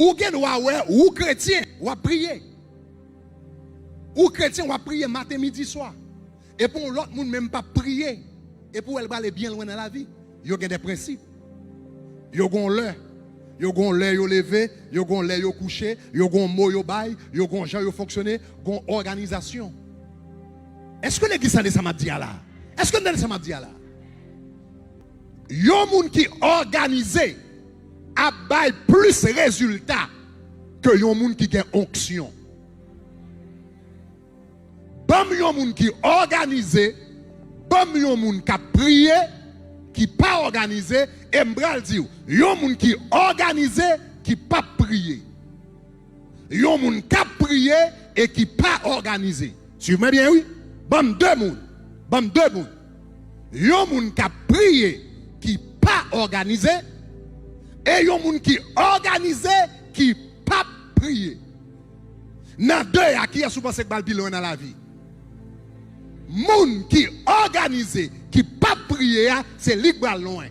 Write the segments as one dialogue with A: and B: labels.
A: Ou gen ouais, ou chrétien, ou prier. Ou chrétien, ou prier matin, midi, soir. Et pour l'autre monde même pas prier. Et pour elle va aller bien loin dans la vie. Yo gen des principes. Yo gon l'heure. Yo gon l'heure yo levé, yo gon l'heure yo couché, yo gon mot yo bail, yo gon gens yo fonctionner, gon organisation. Est-ce que l'église a ça m'a dit là? Est-ce que ça m'a dit là? Yo moun qui organisé a bail plus résultat que yon moun qui gen onction. Bam yon moun qui organisé, bam yon moun qui a prié, qui pas organisé, et m'bral dit, yon moun qui organisé, qui pas prié. Yon moun qui a prié et qui pas organisé. Suivez bien, oui? Bam deux moun. Bam deux moun. Yon moun qui a prié, qui pas organisé, et yon moun qui organisé, qui pas prié. Dans deux, à qui a souvent ce balbilon dans la vie? Moun qui organisé, qui pas prié, c'est lui qui va loin.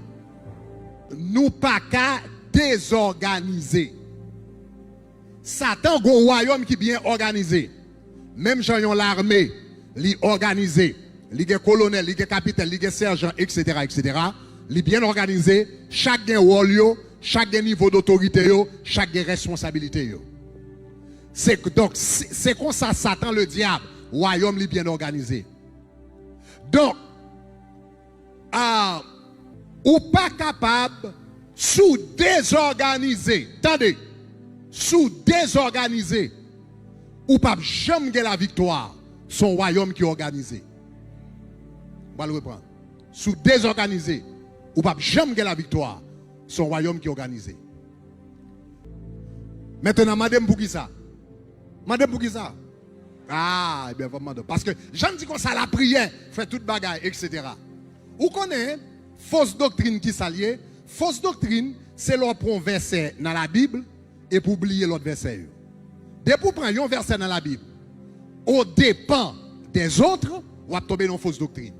A: Nous pas qu'à désorganiser. Satan a un royaume qui bien organisé. Même si l'armée, li organisé, li gen colonel, li gen capitaine, li gen sergent, etc., etc., li bien organisé, chaque gen rôle yo, chaque gen niveau d'autorité yo, chaque gen responsabilité yo. Donc, c'est comme ça Satan le diable, royaume li bien organisé. Donc, ou pas capable sous désorganisé, attendez, sous désorganisé, ou pas jamais la victoire, son royaume qui est organisé. On va le reprendre. Sous désorganisé, ou pas jamais la victoire, son royaume qui est organisé. Maintenant, madame pour qui ça? Madame pour qui ça? Ah, bien vraiment. Parce que j'en dis comme ça, la prière fait toute bagaille, etc. Vous connaissez fausse doctrine qui s'allie? Fausse doctrine, c'est leur prendre un verset dans la Bible et pour oublier l'autre verset. Dès pour prendre un verset dans la Bible, au dépend des autres, on va tomber dans une fausse doctrine.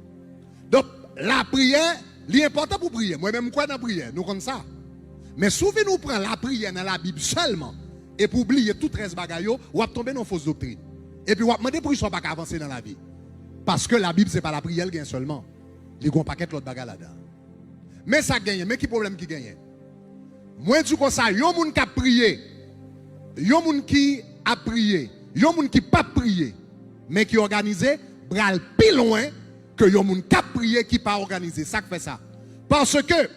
A: Donc, la prière, l'important pour prier. Moi-même, quoi dans la prière? Nous connaissons ça. Mais souvent, nous prenons la prière dans la Bible seulement et pour oublier tout 13 bagailles, on va tomber dans une fausse doctrine. Et puis, on va demander pour qu'ils ne soient pas avancer dans la vie. Parce que la Bible, ce n'est pas la prière qui gagne seulement. Il y a un paquet de l'autre bagaille là-dedans. Mais ça gagne. Mais qui problème qui gagne? Moi, je dis comme ça, il y a un monde qui a prié. Il y a un monde qui a prié. Il y a un monde qui n'a pas prié. Mais qui est organisé, bral plus loin que il y a un monde qui a prié, qui n'a pas organisé. Ça fait ça. Parce que,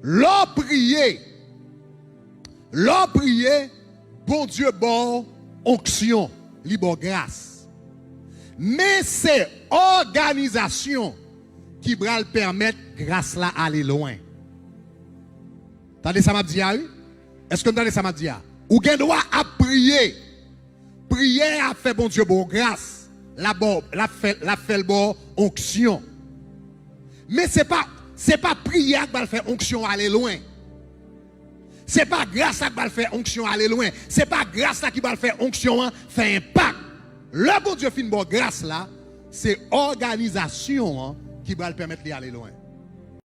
A: l'or prié, bon Dieu, bon onction. Libre grâce. Mais c'est organisation qui va permettre grâce là aller loin. Attendez ça m'a dit? Est-ce que vous entendez ça m'a dit? Ou gen droit à prier. Prier a fait bon Dieu bon grâce. La fait le bon onction. Mais c'est pas prière qui va faire onction aller loin. C'est pas grâce à qui va faire onction aller loin. C'est pas grâce à qui va faire onction faire impact. Le bon Dieu fin bon grâce là, c'est organisation qui va le permettre d'aller loin.